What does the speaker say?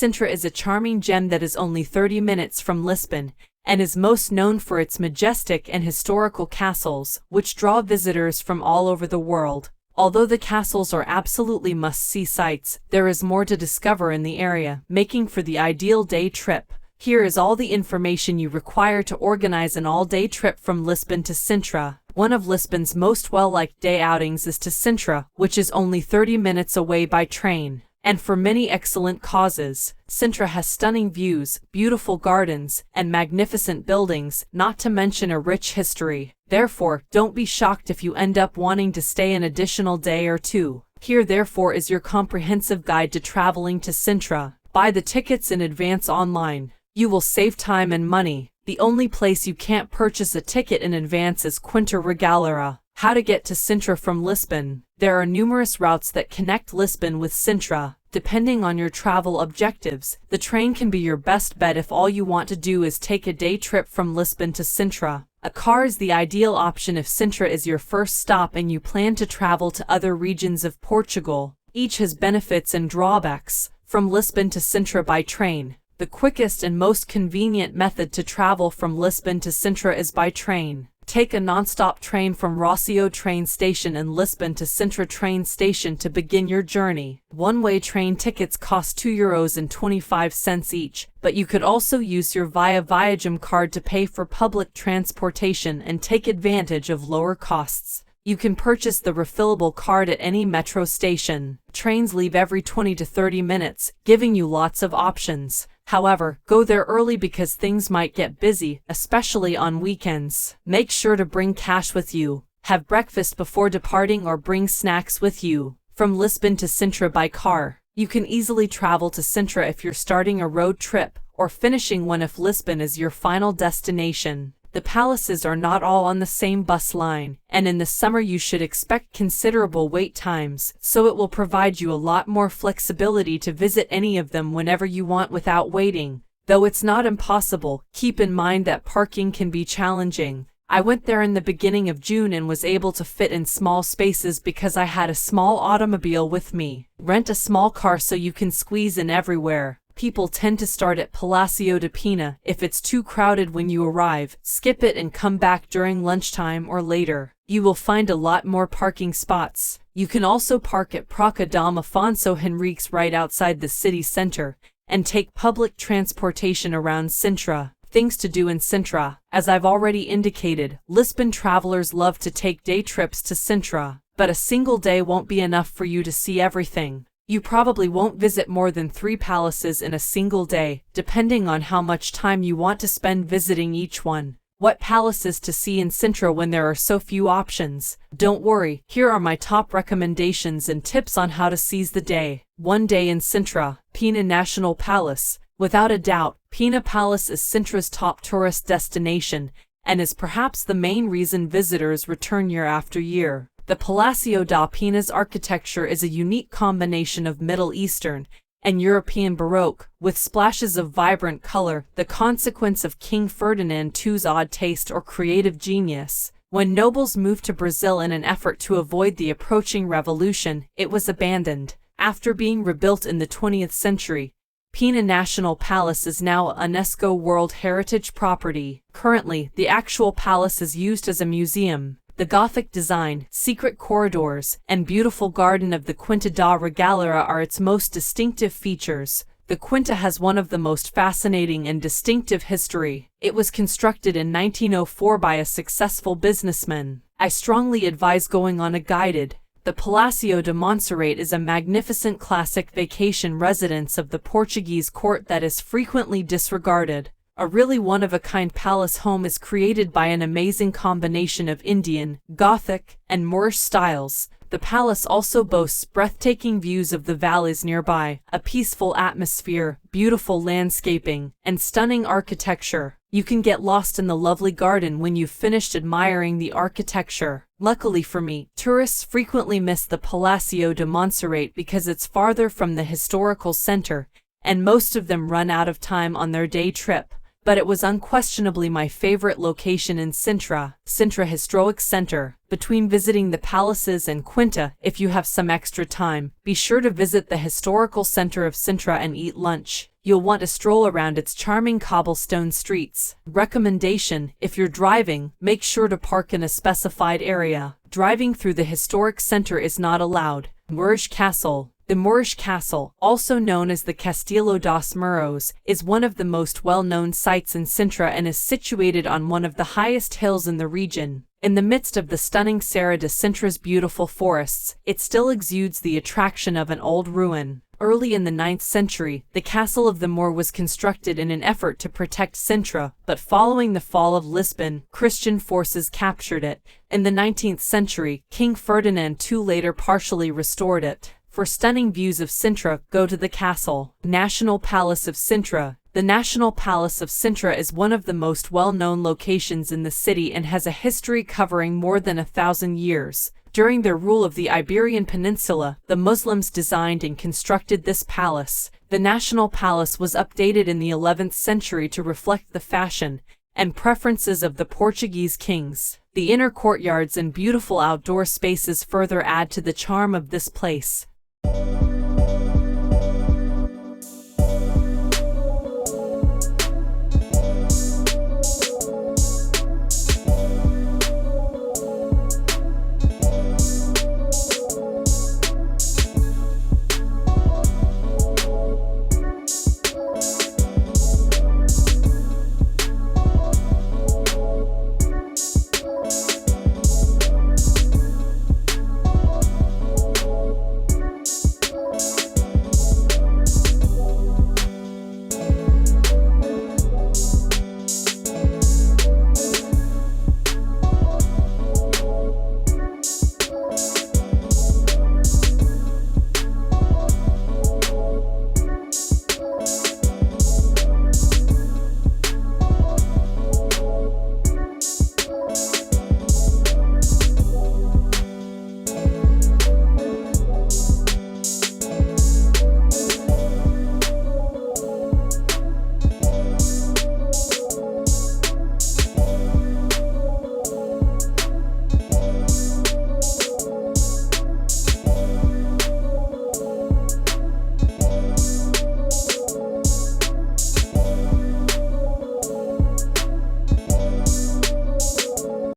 Sintra is a charming gem that is only 30 minutes from Lisbon, and is most known for its majestic and historical castles, which draw visitors from all over the world. Although the castles are absolutely must-see sights, there is more to discover in the area, making for the ideal day trip. Here is all the information you require to organize an all-day trip from Lisbon to Sintra. One of Lisbon's most well-liked day outings is to Sintra, which is only 30 minutes away by train. And for many excellent causes. Sintra has stunning views, beautiful gardens, and magnificent buildings, not to mention a rich history. Therefore, don't be shocked if you end up wanting to stay an additional day or two. Here therefore is your comprehensive guide to traveling to Sintra. Buy the tickets in advance online. You will save time and money. The only place you can't purchase a ticket in advance is Quinta Regalera. How to get to Sintra from Lisbon. There are numerous routes that connect Lisbon with Sintra. Depending on your travel objectives, the train can be your best bet if all you want to do is take a day trip from Lisbon to Sintra. A car is the ideal option if Sintra is your first stop and you plan to travel to other regions of Portugal. Each has benefits and drawbacks. From Lisbon to Sintra by train. The quickest and most convenient method to travel from Lisbon to Sintra is by train. Take a non-stop train from Rossio train station in Lisbon to Sintra train station to begin your journey. One-way train tickets cost €2.25 each, but you could also use your Via Viagem card to pay for public transportation and take advantage of lower costs. You can purchase the refillable card at any metro station. Trains leave every 20 to 30 minutes, giving you lots of options. However, go there early because things might get busy, especially on weekends. Make sure to bring cash with you. Have breakfast before departing or bring snacks with you. From Lisbon to Sintra by car. You can easily travel to Sintra if you're starting a road trip, or finishing one if Lisbon is your final destination. The palaces are not all on the same bus line, and in the summer you should expect considerable wait times, so it will provide you a lot more flexibility to visit any of them whenever you want without waiting. Though it's not impossible, keep in mind that parking can be challenging. I went there in the beginning of June and was able to fit in small spaces because I had a small automobile with me. Rent a small car so you can squeeze in everywhere. People tend to start at Palacio de Pina. If it's too crowded when you arrive, skip it and come back during lunchtime or later. You will find a lot more parking spots. You can also park at Praça Dom Afonso Henriques right outside the city center, and take public transportation around Sintra. Things to do in Sintra. As I've already indicated, Lisbon travelers love to take day trips to Sintra, but a single day won't be enough for you to see everything. You probably won't visit more than 3 palaces in a single day, depending on how much time you want to spend visiting each one. What palaces to see in Sintra when there are so few options? Don't worry, here are my top recommendations and tips on how to seize the day. 1 day in Sintra. Pina National Palace. Without a doubt, Pina Palace is Sintra's top tourist destination, and is perhaps the main reason visitors return year after year. The Palacio da Pina's architecture is a unique combination of Middle Eastern and European Baroque, with splashes of vibrant color, the consequence of King Ferdinand II's odd taste or creative genius. When nobles moved to Brazil in an effort to avoid the approaching revolution, it was abandoned. After being rebuilt in the 20th century, Pina National Palace is now a UNESCO World Heritage Property. Currently, the actual palace is used as a museum. The Gothic design, secret corridors, and beautiful garden of the Quinta da Regalera are its most distinctive features. The Quinta has one of the most fascinating and distinctive history. It was constructed in 1904 by a successful businessman. I strongly advise going on a guided. The Palacio de Montserrat is a magnificent classic vacation residence of the Portuguese court that is frequently disregarded. A really one-of-a-kind palace home is created by an amazing combination of Indian, Gothic, and Moorish styles. The palace also boasts breathtaking views of the valleys nearby, a peaceful atmosphere, beautiful landscaping, and stunning architecture. You can get lost in the lovely garden when you've finished admiring the architecture. Luckily for me, tourists frequently miss the Palacio de Montserrat because it's farther from the historical center, and most of them run out of time on their day trip. But it was unquestionably my favorite location in Sintra, Sintra Historic Center. Between visiting the palaces and Quinta, if you have some extra time, be sure to visit the historical center of Sintra and eat lunch. you'll want to stroll around its charming cobblestone streets. Recommendation: if you're driving, make sure to park in a specified area. Driving through the historic center is not allowed. Moorish Castle. The Moorish Castle, also known as the Castillo dos Muros, is one of the most well-known sites in Sintra and is situated on one of the highest hills in the region. In the midst of the stunning Serra de Sintra's beautiful forests, it still exudes the attraction of an old ruin. Early in the 9th century, the Castle of the Moor was constructed in an effort to protect Sintra, but following the fall of Lisbon, Christian forces captured it. In the 19th century, King Ferdinand II later partially restored it. For stunning views of Sintra, go to the castle. National Palace of Sintra. The National Palace of Sintra is one of the most well-known locations in the city and has a history covering more than 1,000 years. During their rule of the Iberian Peninsula, the Muslims designed and constructed this palace. The National Palace was updated in the 11th century to reflect the fashion and preferences of the Portuguese kings. The inner courtyards and beautiful outdoor spaces further add to the charm of this place.